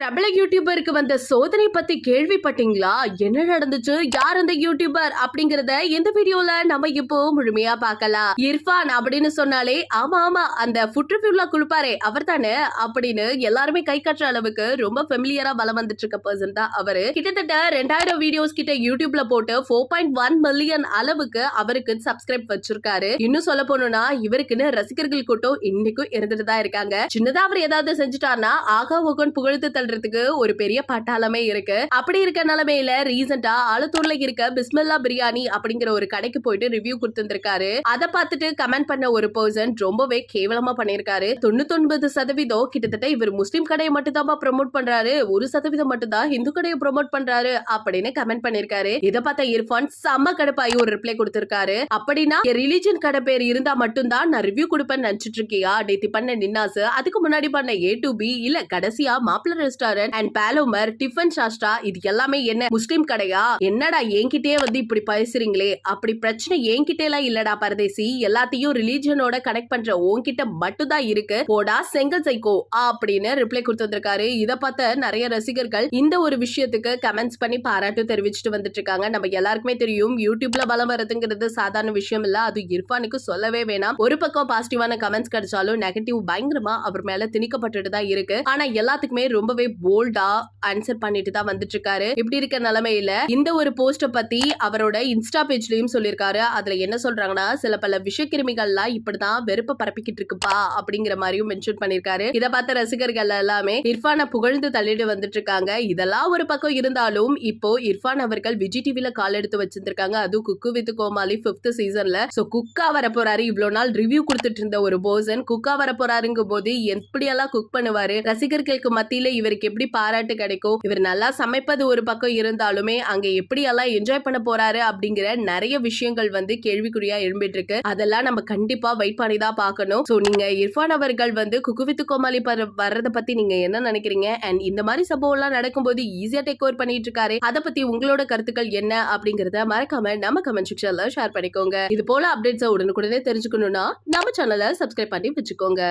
பிரபல யூடியூபருக்கு வந்த சோதனை பத்தி கேள்விப்பட்டீங்களா? என்ன நடந்துச்சு? யார் அந்த யூடியூபர் அப்படிங்கறத இந்த வீடியோல நம்ம இப்போ முழுமையா பார்க்கலாம். இர்ஃபான் அப்படின்னு சொன்னாலே ஆமா ஆமா அந்த ஃபுட் ரிவ்யூல குளிப்பாரே அவர் தானே அப்படின்னு எல்லாருமே கை கட்டுற அளவுக்கு ரொம்ப ஃபெமிலியரா வலம் வந்துட்டு இருக்க பர்சன் தான் அவரு. கிட்டத்தட்ட 2000 வீடியோஸ் கிட்ட யூடியூப்ல போட்டு 4.1 மில்லியன் அளவுக்கு அவருக்கு சப்ஸ்கிரைப் வச்சிருக்காரு. இன்னும் சொல்ல போனோம்னா இவருக்குன்னு ரசிகர்கள் கூட்டம் இன்னைக்கும் இருந்துட்டு தான் இருக்காங்க. சின்னதா அவர் ஏதாவது செஞ்சுட்டாருன்னா ஆகா ஓகன் புகழ்த்து தள்ளுறதுக்கு ஒரு பெரிய பட்டாளமே இருக்கு. அப்படி இருக்க நிலைமையில ரீசெண்டா ஆலத்தூர்ல இருக்க பிஸ்மில்லா பிரியாணி அப்படிங்கிற ஒரு கடைக்கு போயிட்டு ரிவ்யூ கொடுத்திருக்காரு. அதை பார்த்துட்டு கமெண்ட் பண்ண ஒரு பர்சன் ரொம்பவே கேவலமா பண்ணிருக்காரு. 99% கிட்டத்தட்ட இவர் முஸ்லிம் கடையை மட்டும் தான் ப்ரமோட் பண்றாரு, 1% மட்டும் தான் இந்து கடையை ப்ரமோட் பண்றாரு அப்படின்னு கமெண்ட் பண்ணிருக்காரு. இதை பார்த்த இர்ஃபான் செம்ம கடுப்பாயி ஒரு ரிப்ளை கொடுத்திருக்காரு. அப்படின்னா ரிலிஜன் கடை பேர் இருந்தா மட்டும்தான் நான் ரிவ்யூ கொடுப்பேன்னு நினைச்சிட்டு இருக்கியா? நேத்தி பண்ண நின்னாஸ், அதுக்கு முன்னாடி பண்ண A2B, இல்ல கடைசியா மாப்பிள்ள ரெஸ்டாரண்ட் அண்ட் பாலோமர் டிஃபன் சாஸ்டா, இது எல்லாமே என்ன முஸ்லிம் கடையா? என்னடா என்கிட்டயே வந்து இப்படி பேசுறீங்களே? அப்படி பிரச்சனை என்கிட்ட எல்லாம் இல்லடா பரதேசி, எல்லாத்தையும் ரிலிஜனோட கனெக்ட் பண்ற உன்கிட்ட மட்டும் தான் இருக்கு, போடா செங்கல் சைக்கோ அப்படின்னு ரிப்ளை கொடுத்திருக்காரு. இத பார்த்த நிறைய ரசிகர்கள் இந்த ஒரு விஷயத்துக்கு கமெண்ட்ஸ் பண்ணி பாராட்டு தெரிவிச்சுட்டு வந்துட்டு இருக்காங்க. நம்ம எல்லாருக்குமே தெரியும் யூடியூப்ல பலம் வரதுங்கிறது சாதாரண விஷயம் இல்ல. அது இர்ஃபானுக்கு சொல்லவே வேணாம். ஒரு பக்கம் பாசிட்டிவான கமெண்ட்ஸ் கிடைச்சாலும் நெகட்டிவ் பயங்கரமா அவர் மேல திணிக்கப்பட்டுட்டு தான் இருக்கு. ஆனா எல்லாத்துக்குமே ரொம்பவே போல்டா ஆன்சர் பண்ணிட்டு தான் வந்துட்டு இருக்காரு. இப்படி இருக்க நிலைமையில இந்த ஒரு போஸ்ட பத்தி அவரோட இன்ஸ்டா பேஜ்லயும் சொல்லிருக்காரு. அதுல என்ன சொல்றாங்கன்னா, சில பல விஷக்கிருமிகள்லாம் இப்படிதான் வெறுப்ப பரப்பிக்கிட்டு இருக்குப்பா அப்படிங்கிற மாதிரியும் மென்ஷன் பண்ணிருக்காரு. இதை பார்த்த ரசிகர்கள் எல்லாமே இர்ஃபானை புகழ்ந்து தள்ளிட்டு வந்துட்டு இருக்காங்க. இதெல்லாம் ஒரு பக்கம் இருந்தாலும் இப்போ இர்ஃபான் அவர்கள் விஜய் டிவில கால் எடுத்து வச்சிருக்காங்க. அதுவும் குக்கு வித் கோமாளி 5th சீசன்ல. சோ குக்கா வர போறாரு. இவ்வளவு நாள் ரிவ்யூ கொடுத்துட்டு இருந்த ஒரு பர்சன் குக்கா வர போறாருங்க போது எப்படியெல்லாம் குக் பண்ணுவாரு, ரசிகர்களுக்கு மத்தியில இவருக்கு எப்படி பாராட்டு கிடைக்கும், இவர் நல்லா சமைப்பது ஒரு பக்கம் இருந்தாலுமே அங்க எப்படி எல்லாம் என்ஜாய் பண்ண போறாரு அப்படிங்கிற நிறைய விஷயங்கள் வந்து கேள்விக்குறியா எழும்பிட்டு இருக்கு. அதெல்லாம் நம்ம கண்டிப்பா வெயிட் பண்ணி தான் பார்க்கணும். சோ நீங்க இர்ஃபான் அவர்கள் வந்து குக்கு வித் கோமாளி வர்றத பத்தி நீங்க என்ன நினைக்கிறீங்க? அண்ட் இந்த மாதிரி சம்பவம் எல்லாம் நடக்கும்போது ஈஸியா டேக் ஓவர் பண்ணிட்டு இருக்காரு, அதை பத்தி உங்களோட கருத்துக்கள் என்ன அப்படிங்கறத மறக்காம நம்ம கமெண்ட் செக்ஷன்ல ஷேர் பண்ணிக்கோங்க. இது போல அப்டேட்ஸ் உடனுக்குடனே தெரிஞ்சுக்கணும்னா நம்ம சேனலை சப்ஸ்கிரைப் பண்ணி வச்சுக்கோங்க.